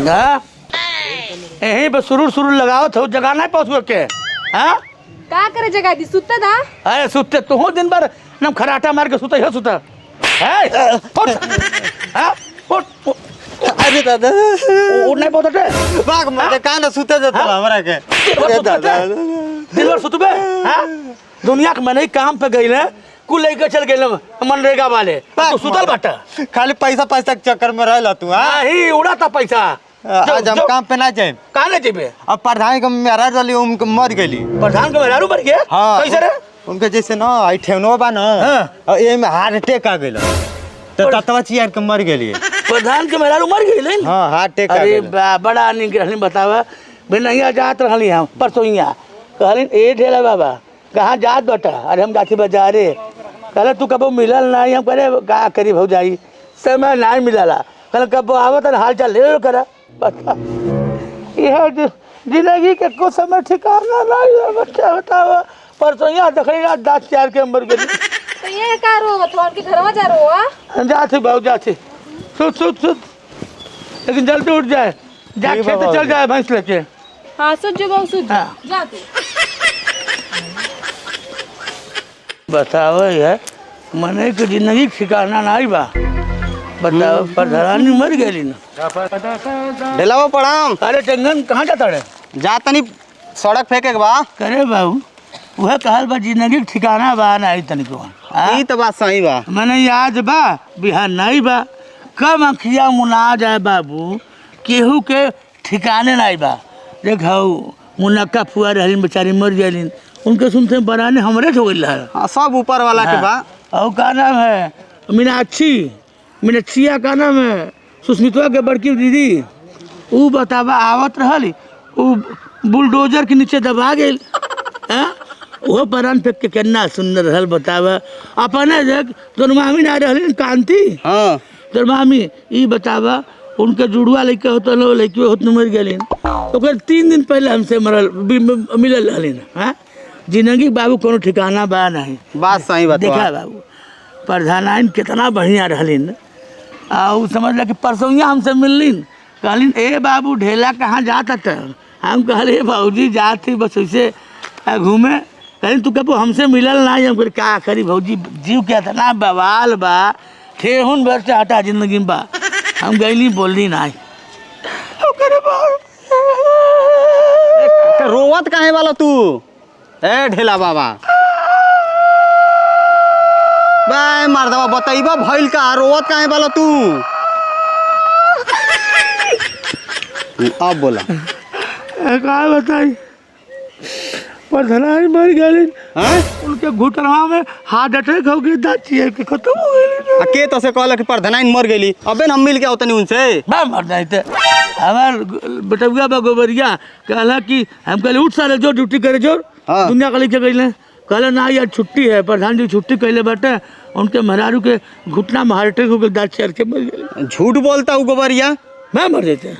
यही बस सुरुर लगाओ तो जगह नहीं पहुँच के। हाँ का करे जगह दी सुत्ता था। अरे सुते तू हो दिन भर नम खराटा मार के सुते सुता है। अरे दादा उठ नहीं पहुँचते बाग मत कान सुते देता हमरा के दिन भर सुतबे। हाँ दुनिया के मैंने काम पे गई है कुल लेकर चल गए मनरेगा वाले तो सुतल बाटा खाली पैसा पैसा के चक्कर में रहला तू। हां ही उड़ा था पैसा। आज हम काम पे ना जाए कहाँ ले जेबे? अब प्रधान के मेरा रली उनके मर गेली। प्रधान के मेहरारू मर गया? हाँ कैसे रे? उनके जैसे ना आई ठेवनो बा ना और ए में हार्ट अटैक आ गेल तो ततवा चियार के मर गेली। प्रधान के मेहरारू मर गई? हां हार्ट अटैक आ अरे गेल। बड़ा निक रहनी बतावा बिनैया जात रहली हम परसोइया कहलिन ए ढेला बाबा कहाँ जात बटा? अरे हम जाती बाजारे कहले तू कबो मिलल नहीं। हम करे का करी भौजाई समय नहीं मिलला कहले कबो आवत हाल चाल ले करा बता। यह जिंदगी के कुछ समय ठिकाना नहीं बच्चा बतावा परसोइया दखड़ी रात दाँत चार के मर गई। तो ये का रो तो उनके घरवा जा रो आ जाते बहु जाते सुत सुत सुत लेकिन जल्दी उठ जाए जा खेत चल जाए भैंस लेके। हां सुत जो बहु सुत हाँ। जा तू बताओ यार मने के जिंदगी ठिकाना नहीं बा। बताओ प्रधानी मर गई ना ढेलावा पड़ाम। अरे चंगन कहाँ जाता रे? जा तनी सड़क फेंके के बा। करे बाबू वह कहल बा जिंदगी के ठिकाना बा नहीं तनिको। ई तो बात सही बा। मैंने याद बा बिहार नहीं बा कब अखिया मुना जाए बाबू केहू के ठिकाने नहीं बा। देखो मुनक्का फुआ रहलिन बेचारी मर जालिन उनके सुनते बराने हमरे हो गई है। हाँ सब ऊपर वाला के बा। और का नाम है मीनाक्षी मीनाक्षिया का नाम है सुष्मिता के बड़की दीदी वो बतावा आवत रहली वो बुलडोजर के नीचे दबा गई। वो परान फेंक के कितना सुंदर रहल बतावा अपने देख मामी ना रहली कांति। हाँ तोर मामी ये बतावा उनके जुड़वा लड़के होते लो लड़की होते मर गए तो 3 दिन पहले हमसे मरल मिलल रहलिन। हाँ जिंदगी बाबू कोनो ठिकाना बा नहीं। बात सही बात देखा बाबू प्रधान कितना बढ़िया रहलिन और समझ ला कि परसोइया हमसे मिललिन कहलिन ए बाबू ढेला कहाँ जाता था? हम कहले भाऊजी जाती बस वैसे घूमे। कहलिन तू कबो हमसे मिलल नहीं। हम क्या करी भाऊजी जीव क्या था ना बवाल बा ठेहुन भर से हटा जिंदगी में बा। हम गईली बोलनी नहीं। रोवत काहे वाला तू? ए ढेला बाबा बाय मर्दवा बताइबा भइल का रोवत काहे वाला तू? अब बोला का बताई प्रधान मर गए उनके घुटनवा में हार्ट अटैक हो गई दाँत चियर के खत्म हो गई। के तो से कहला कि प्रधान मर गेली अबे हम मिल के आवतनी उनसे मैं मर जाए थे हमार बेटुआ बा गोबरिया कहला कि हम कहले उठ सारे जो ड्यूटी करे जोर। हाँ। दुनिया का लिखे गई कहले ना यार छुट्टी है प्रधान जी छुट्टी कैले बाटे उनके मेहरारू के घुटना में हार्ट अटैक हो गई दाँत चियर के मर गए। झूठ बोलता हूँ गोबरिया मैं मर जाते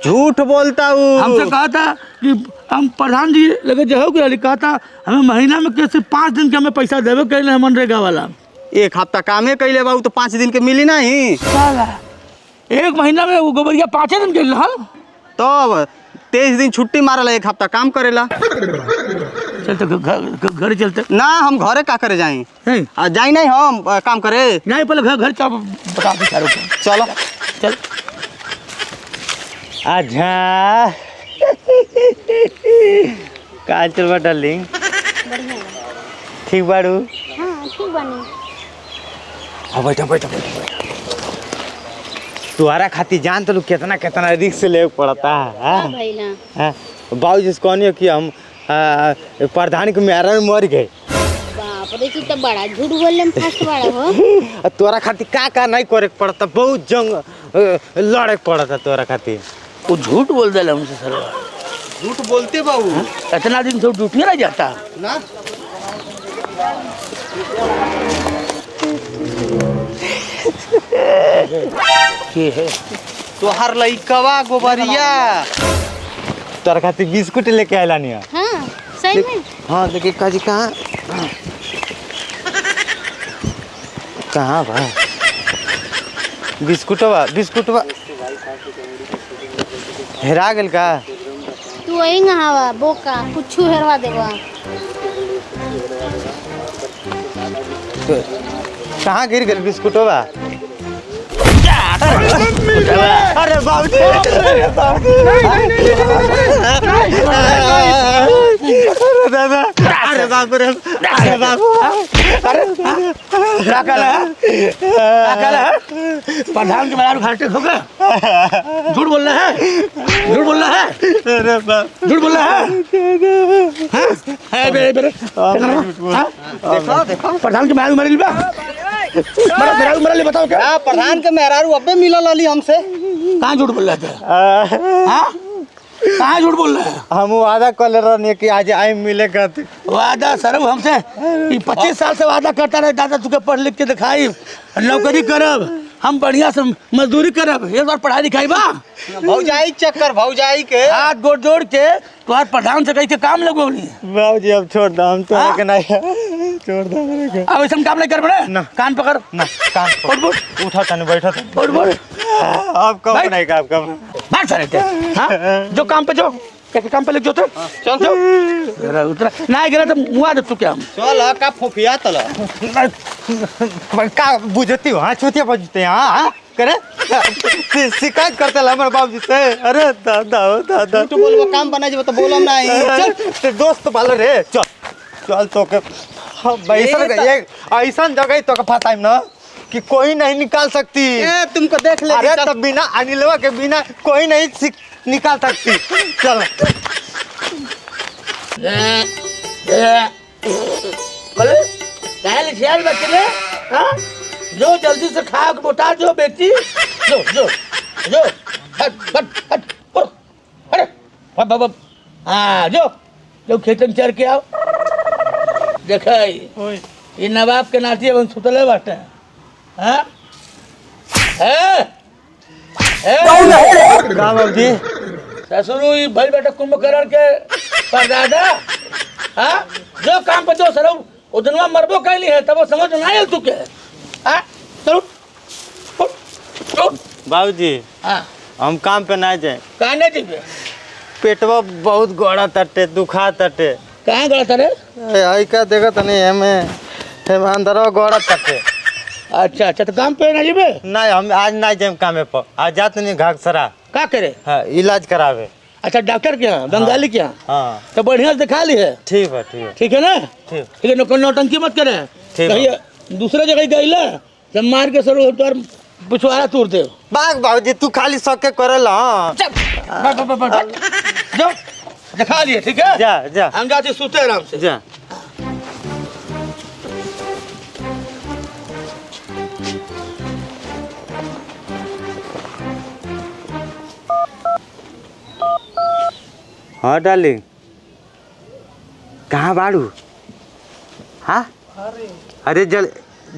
झूठ बोलता हूँ। हमसे कहा था कि हम प्रधान जी लगे जो हो गया कहा था हमें महीना में कैसे 5 दिन के हमें पैसा देवे कैले मनरेगा वाला। 1 हफ्ता कामे कैले बाबू तो 5 दिन के मिली नहीं। साला 1 महीना में वो गोबरिया 5 दिन के हल तो 23 दिन छुट्टी मारल 1 हफ्ता काम करेला। चलते घर चलते ना हम घरे का करे जाई नहीं जाई नहीं हम काम करे नहीं पहले घर चल बता दे चारों को। चलो चल अच्छा का चल बा डार्लिंग ठीक बाड़ू? हां ठीक बनी। हाँ बैठा बैठा बैठा तुम्हारा खातिर जान तो कितना कितना रिस्क ले पड़ता है। भाई ना बाबू जी कहनी कि हम प्रधान के मेहरा में मर गए। बाप रे तू तो बड़ा झूठ बोलले में फर्स्ट बड़ा हो। तोरा खातिर का नहीं करे पड़ता बहुत जंग लड़े पड़ता तोरा खातिर। वो झूठ बोल दिया हमसे सर। झूठ बोलते बाबू इतना दिन से ड्यूटी नहीं जाता ना। है तोहर लइकवा गोबरिया तोरा खातिर बिस्कुट लेके आइला नहीं। हां सही में। हाँ देखिए काजी कहाँ कहाँ बा बिस्कुटवा बिस्कुटवा हेरा गेल का? तू वही हवा बोका कुछ हेरवा देबा। कहाँ गिर गेल बिस्कुटवा? अरे बाबूजी, अरे दादा, अरे बाबू रे, अरे बाबू, अरे क्या कहला है? क्या कहला है? प्रधान के बारे में घाटे हो गए? झूठ बोल रहा है? झूठ बोल रहा है? अरे बाबू, झूठ बोल रहा है? है बेरे बेरे देखो देखो प्रधान के बारे में मरल बा मेरा मरल बताओ क्या? प्रधान के मेहरारू अबे मिलल अली हमसे। कहाँ झूठ बोल रहा था? हाँ कहाँ झूठ बोल रहा है? हम वादा कर रहे कि आज आई मिले कहते। वादा सरब हमसे 25 साल से वादा करता रहे दादा तुके पढ़ लिख के दिखाई नौकरी करब हम बढ़िया से मजदूरी करब एक बार पढ़ाई लिखाई बा भौजाई चक्कर भौजाई के हाथ गोड़ जोड़ के तुम्हारे प्रधान से कहीं के काम लगोली बाबूजी अब छोड़ दो हम तो के नहीं छोड़ दो मेरे को। अब ऐसा काम नहीं कर बड़े ना। कान पकड़ ना कान बोल बोल उठा तने बैठा तने बोल बोल अब कब भाई। नहीं का अब कब बात सारे थे हाँ जो काम पे जो क्या काम पे लिख जो चल जो जरा उतरा ना गिरा तो मुआ दे तू क्या हम चल का फुफिया तल का बुझती हो हाँ छुतिया बजते हाँ करे शिकायत करते ला हमारे बाबूजी से। अरे दादा हो दादा तू बोलबो काम बना जे तो बोलम ना चल ते दोस्त वाला रे चल चल तो के ऐसा जगह तो के फसाइम ना कि कोई नहीं निकाल सकती। ए तुमको देख ले अरे तब बिना अनिलवा के बिना कोई नहीं निकाल सकती। चल बोले कहल ख्याल बचले हाँ जो जल्दी से खा के मोटा जो बेटी जो जो जो हट हट हट अरे हट हट हाँ जो जो खेतन चर के आओ देखाई ये नवाब के नाती अब सुतले बाटे हाँ है बाबूजी ससुरु ये भाई बेटा कुंभकर्ण के परदादा हाँ जो काम पे जो सरो उदनवा मरबो कैली है तब वो समझ में ना आयल तू के हाँ चलो बाबूजी हाँ हम काम पे ना जाए कहने दीजिए पेटवा बहुत गोड़ा तटे दुखा तटे कहाँ गया था रे आई का देखा तनी हमें अंदर गोड़ा तटे। अच्छा अच्छा तो काम पे ना जीबे नहीं हम आज नहीं जाए कामे पर आज जात नहीं घाघसरा का करे हाँ इलाज करावे। अच्छा डॉक्टर के यहाँ बंगाली के यहाँ हाँ तो बढ़िया से दिखा ली है ठीक है ठीक है ठीक है ना ठीक ठीक है नौटंकी मत करे ठीक है। कहीं दूसरे जगह गई ला जब मार के सर तोर पिछवाड़ा तोड़ दे बाग बाबूजी तू खाली सके करला जो दिखा लिए ठीक है जा जा हम जाते सोते आराम से जा हाँ डार्लिंग कहाँ बाड़ू हाँ अरे जल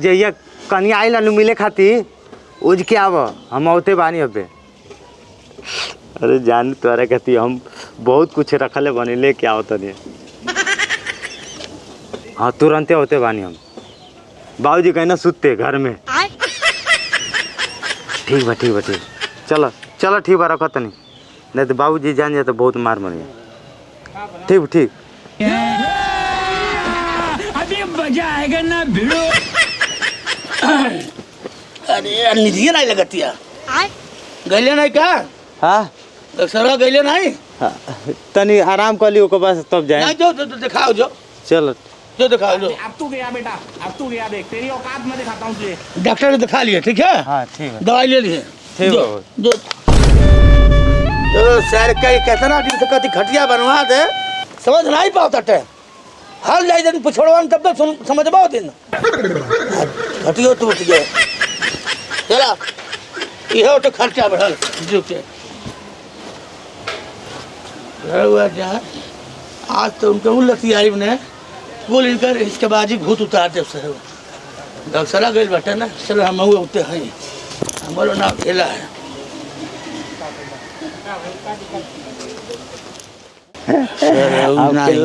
जइया कनिया आइल नु मिले खाती उज के आव हम औते बानी अबे। अरे जान तोरा कहती हम बहुत कुछ रखले बनी लेके आओ तनी हाँ तुरंते होते बानी हम बाबूजी कहना सुते घर में ठीक बा ठीक बा ठीक चलो चलो ठीक बा रखो तनी नहीं तो बाबूजी जान जाए तो बहुत मार मरिए ठीक ठीक अभी मजा आएगा ना भिड़ो अरे निधिए नहीं लगती है गैले नहीं का हाँ सरा गैले नहीं हाँ, तनी आराम कर लियो को बस तब जाए नहीं जो दिखाओ जो चलो जो दिखाओ जो अब तू गया बेटा अब तू गया देख तेरी औकात में दिखाता हूँ तुझे। डॉक्टर ने दिखा लिए ठीक है हाँ ठीक है दवाई ले लिए ठीक जो है। जो जो सर कई कितना दिन से कति खटिया बनवा दे समझ नहीं पाता टे हल जाए दिन पिछड़वान तब तो समझ पाओ दिन खटियो टूट गए चला ये तो खर्चा बढ़ल जो के हुआ जहाँ आज तो उनके उल्लती आई ने बोल इनकर इसके बाजी भूत उतार दे सर दक्षरा गई बटे ना चलो हम उठते हैं हमारा नाम खेला है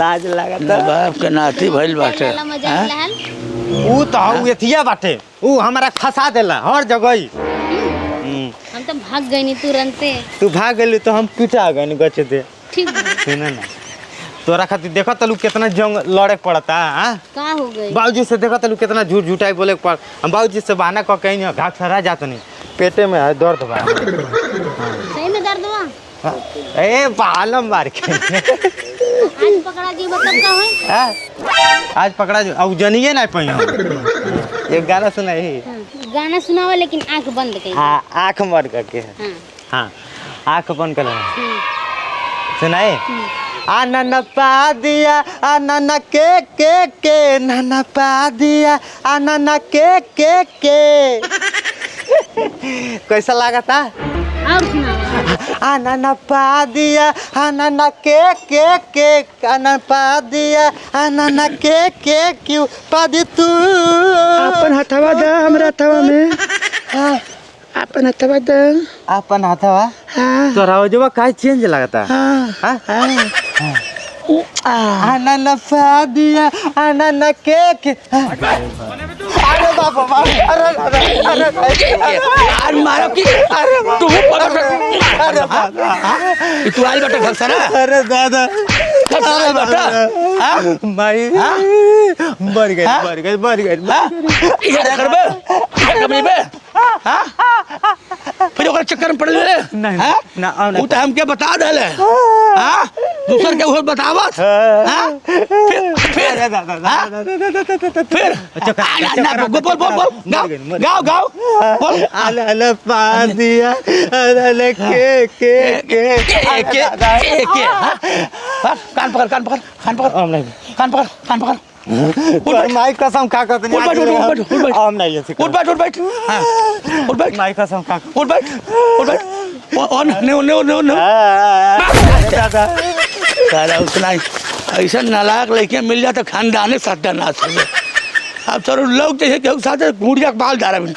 लाज लगा बाप के नाती भइल बाटे वाला मजाक लहल ऊ तो हऊ एथिया बाटे ऊ हमरा फंसा देला हर जगह हम तो भाग गई नहीं तुरंते। तू भाग गई तो हम पीछा गए गचे दे। ठीक बा। सुने ना तोरा खातिर देखा तलू कितना जंग लड़े पड़ता हाँ का हो गई? बाबूजी से देखा तलू कितना झूठ झूठाई बोले के पड़ हम बाबूजी से बहाना कह कहीं नहीं घाट सरा जात नहीं पेटे में है दर्द बा सही में दर्द हुआ? हाँ, ए बालम मार के आज पकड़ा जी मतलब का होई? हाँ, आज पकड़ा जो अब जनिए ना पाई हम एक गाना सुनाई गाना सुनावा लेकिन आंख बंद कर। हाँ आँख मर करके हाँ। हाँ आँख बंद कर सुनाए आनन पा दिया आनन के नन पा दिया आनन के कैसा लगा था और सुनावा। आनन पा दिया आनन के आनन पा दिया आनन के क्यों पा दी तू अपन हथवा द हमरा हथवा में। हाँ, अपन हथवा द। अपन हाथवा हाँ तोरा वजवा काहे चेंज लगता हाँ हाँ हाँ। आनन पा दिया आनन के अरे बाबा अरे आज मारो की तू अरे दादा तू आई बेटा घर से ना अरे दादा अरे बेटा हाँ माई मर गई ये करबे बे हाँ फिर ओकर चक्कर में पड़ ले नहीं, हाँ? ना, आओ ना। उ तो हमके बता दले हाँ दूसर के उहो बतावत हाँ फिर अरे दादा फिर बोल गाओ बोल आनन पा दिया आनन के कान पकड़ माई कसम खा कर हम नहीं उठ बैठ हाँ उठ बैठ माई कसम खा उठ बैठ ऑन ने दादा सारा उतना ऐसा नालायक लड़कियां मिल जाए तो खानदान सत्यानाश हो गए अब सर लोग जैसे केहू साथ गुड़िया के बाल डारा बिन